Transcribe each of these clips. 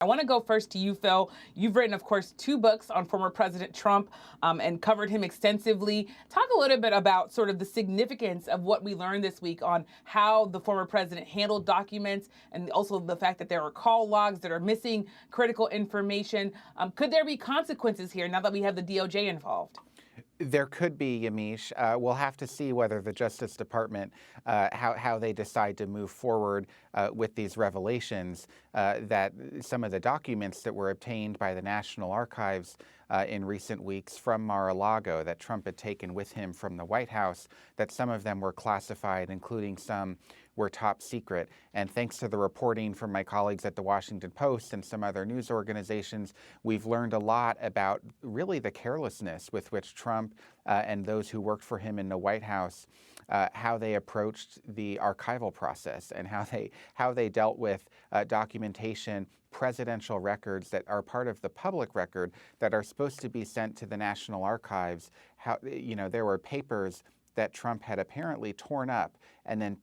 I want to go first to you, Phil. You've written, of course, 2 books on former President Trump and covered him extensively. Talk a little bit about sort of the significance of what we learned this week on how the former president handled documents and also the fact that there are call logs that are missing critical information. Could there be consequences here now that we have the DOJ involved? There could be, Yamish. We'll have to see whether the Justice Department, how they decide to move forward with these revelations, that some of the documents that were obtained by the National Archives in recent weeks from Mar-a-Lago that Trump had taken with him from the White House, that some of them were classified, including some were top secret. And thanks to the reporting from my colleagues at the Washington Post and some other news organizations, we've learned a lot about really the carelessness with which Trump and those who worked for him in the White House, how they approached the archival process and how they dealt with documentation, presidential records that are part of the public record that are supposed to be sent to the National Archives. There were papers that Trump had apparently torn up, and then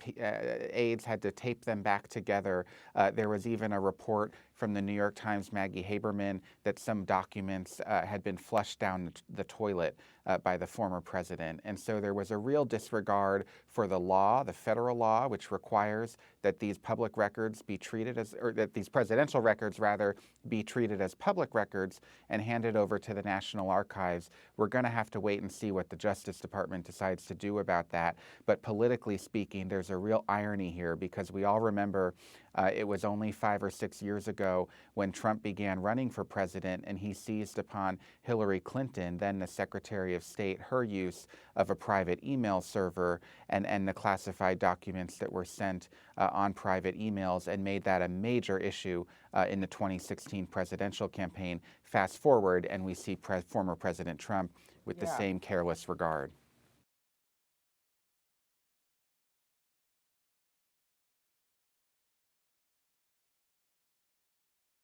aides had to tape them back together. There was even a report from the New York Times' Maggie Haberman that some documents had been flushed down the toilet by the former president. And so there was a real disregard for the law, the federal law, which requires that these public records be treated as, or that these presidential records, rather, be treated as public records and handed over to the National Archives. We're going to have to wait and see what the Justice Department decides to do about that. But politically speaking, there's a real irony here because we all remember it was only 5 or 6 years ago when Trump began running for president and he seized upon Hillary Clinton, then the Secretary of State, her use of a private email server and the classified documents that were sent on private emails and made that a major issue in the 2016 presidential campaign. Fast forward and we see former President Trump with the same careless regard.